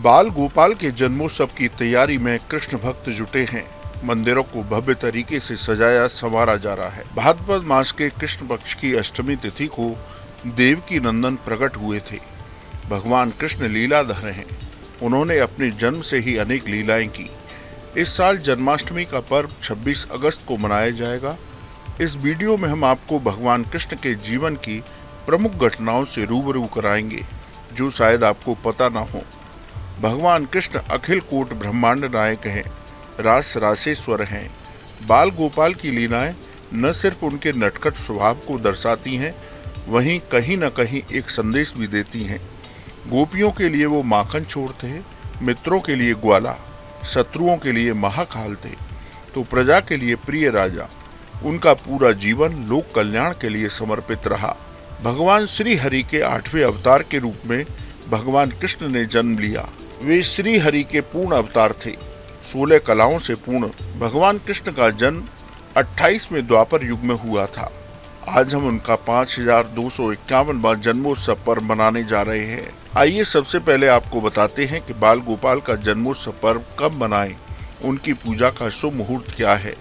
बाल गोपाल के जन्मोत्सव की तैयारी में कृष्ण भक्त जुटे हैं। मंदिरों को भव्य तरीके से सजाया संवारा जा रहा है। भाद्रपद मास के कृष्ण पक्ष की अष्टमी तिथि को देवकी नंदन प्रकट हुए थे। भगवान कृष्ण लीलाधर हैं। उन्होंने अपने जन्म से ही अनेक लीलाएं की। इस साल जन्माष्टमी का पर्व 26 अगस्त को मनाया जाएगा। इस वीडियो में हम आपको भगवान कृष्ण के जीवन की प्रमुख घटनाओं से रूबरू कराएंगे जो शायद आपको पता ना हो। भगवान कृष्ण अखिल कोट ब्रह्मांड नायक हैं, रास रासेश्वर हैं। बाल गोपाल की लीलाएं न सिर्फ उनके नटखट स्वभाव को दर्शाती हैं, वहीं कहीं न कहीं एक संदेश भी देती हैं। गोपियों के लिए वो माखन चोर थे, मित्रों के लिए ग्वाला, शत्रुओं के लिए महाकाल थे, तो प्रजा के लिए प्रिय राजा। उनका पूरा जीवन लोक कल्याण के लिए समर्पित रहा। भगवान श्री हरि के 8वें अवतार के रूप में भगवान कृष्ण ने जन्म लिया। वे श्री हरि के पूर्ण अवतार थे, 16 कलाओं से पूर्ण। भगवान कृष्ण का जन्म 28वें द्वापर युग में हुआ था। आज हम उनका 5251वां जन्मोत्सव पर्व मनाने जा रहे हैं। आइए सबसे पहले आपको बताते हैं कि बाल गोपाल का जन्मोत्सव पर्व कब मनाएं, उनकी पूजा का शुभ मुहूर्त क्या है।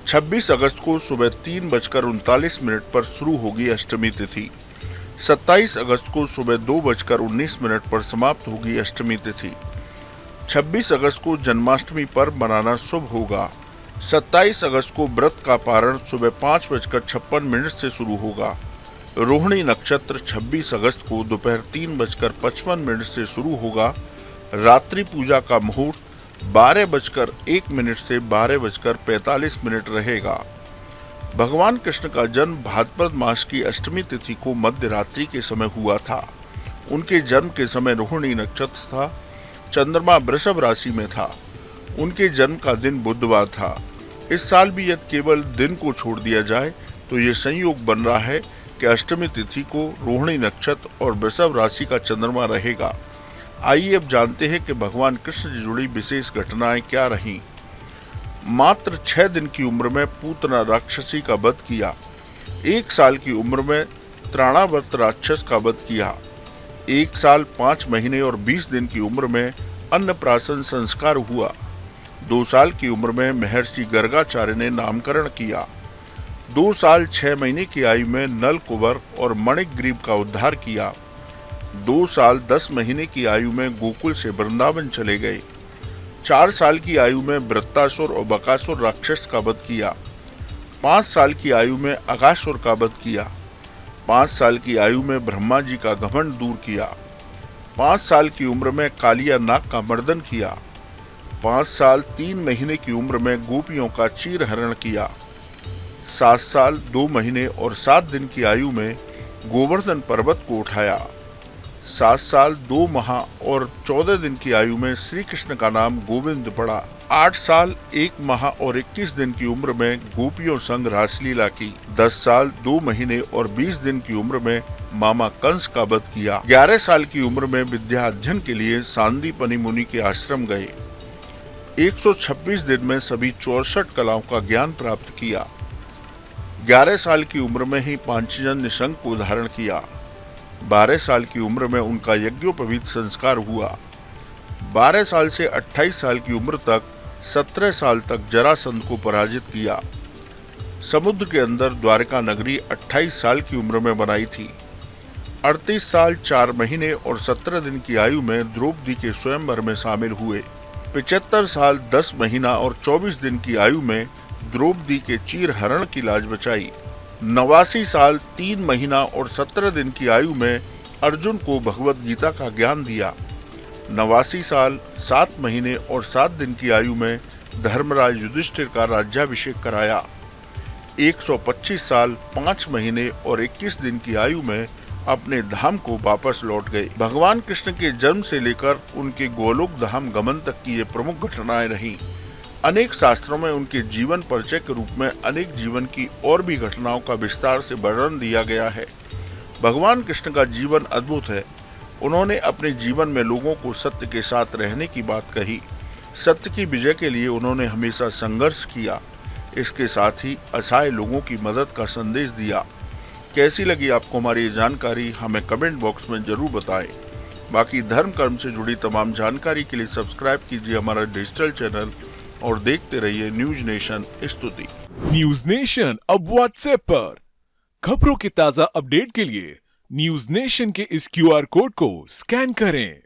26 अगस्त को सुबह 3:39 पर शुरू होगी अष्टमी तिथि। 27 अगस्त को सुबह 2:19 पर समाप्त होगी अष्टमी तिथि। 26 अगस्त को जन्माष्टमी पर्व मनाना शुभ होगा। 27 अगस्त को व्रत का पारण सुबह 5:56 से शुरू होगा। रोहिणी नक्षत्र 26 अगस्त को दोपहर 3:55 से शुरू होगा। रात्रि पूजा का मुहूर्त 12:01 से 12:45 रहेगा। भगवान कृष्ण का जन्म भाद्रपद मास की अष्टमी तिथि को मध्य रात्रि के समय हुआ था। उनके जन्म के समय रोहिणी नक्षत्र था। चंद्रमा वृषभ राशि में था। उनके जन्म का दिन बुधवार था। इस साल भी यदि केवल दिन को छोड़ दिया जाए तो ये संयोग बन रहा है कि अष्टमी तिथि को रोहिणी नक्षत्र और वृषभ राशि का चंद्रमा रहेगा। आइए अब जानते हैं कि भगवान कृष्ण से जुड़ी विशेष घटनाएं क्या रहीं। मात्र 6 दिन की उम्र में पूतना राक्षसी का वध किया। 1 साल की उम्र में त्राणावर्त राक्षस का वध किया। 1 साल 5 महीने और 20 दिन की उम्र में अन्नप्राशन संस्कार हुआ। 2 साल की उम्र में महर्षि गर्गाचार्य ने नामकरण किया। 2 साल 6 महीने की आयु में नल कुंवर और मणिग्रीव का उद्धार किया। 2 साल 10 महीने की आयु में गोकुल से वृंदावन चले गए। 4 साल की आयु में वृत्तासुर और बकासुर राक्षस का वध किया। 5 साल की आयु में अगासुर का वध किया। 5 साल की आयु में ब्रह्मा जी का घमंड दूर किया। 5 साल की उम्र में कालिया नाग का मर्दन किया। 5 साल 3 महीने की उम्र में गोपियों का चीर हरण किया। 7 साल 2 महीने और 7 दिन की आयु में गोवर्धन पर्वत को उठाया। 7 साल 2 माह और 14 दिन की आयु में श्री कृष्ण का नाम गोविंद पड़ा। 8 साल 1 माह और 21 दिन की उम्र में गोपियों संग रासलीला की। 10 साल 2 महीने और 20 दिन की उम्र में मामा कंस का वध किया। 11 साल की उम्र में विद्या अध्ययन के लिए सांदीपनि मुनि के आश्रम गए। 126 दिन में सभी 64 कलाओं का ज्ञान प्राप्त किया। 11 साल की उम्र में ही पांचजन्य शंख को धारण किया। 12 साल की उम्र में उनका यज्ञोपवीत संस्कार हुआ। 12 साल से 28 साल की उम्र तक 17 साल तक जरासंध को पराजित किया। समुद्र के अंदर द्वारका नगरी 28 साल की उम्र में बनाई थी। 38 साल 4 महीने और 17 दिन की आयु में द्रौपदी के स्वयंवर में शामिल हुए। 75 साल 10 महीना और 24 दिन की आयु में द्रौपदी के चीर हरण की लाज बचाई। 89 साल 3 महीना और 17 दिन की आयु में अर्जुन को भगवत गीता का ज्ञान दिया। 89 साल 7 महीने और 7 दिन की आयु में धर्मराज युधिष्ठिर का राज्याभिषेक कराया। 125 साल 5 महीने और 21 दिन की आयु में अपने धाम को वापस लौट गए। भगवान कृष्ण के जन्म से लेकर उनके गोलोक धाम गमन तक की ये प्रमुख घटनाएं रहीं। अनेक शास्त्रों में उनके जीवन परिचय के रूप में अनेक जीवन की और भी घटनाओं का विस्तार से वर्णन दिया गया है। भगवान कृष्ण का जीवन अद्भुत है। उन्होंने अपने जीवन में लोगों को सत्य के साथ रहने की बात कही। सत्य की विजय के लिए उन्होंने हमेशा संघर्ष किया। इसके साथ ही असहाय लोगों की मदद का संदेश दिया। कैसी लगी आपको हमारी ये जानकारी, हमें कमेंट बॉक्स में जरूर बताएं। बाकी धर्म कर्म से जुड़ी तमाम जानकारी के लिए सब्सक्राइब कीजिए हमारा डिजिटल चैनल और देखते रहिए न्यूज नेशन स्तुति। न्यूज नेशन अब व्हाट्सएप पर खबरों के ताजा अपडेट के लिए न्यूज नेशन के इस क्यूआर कोड को स्कैन करें।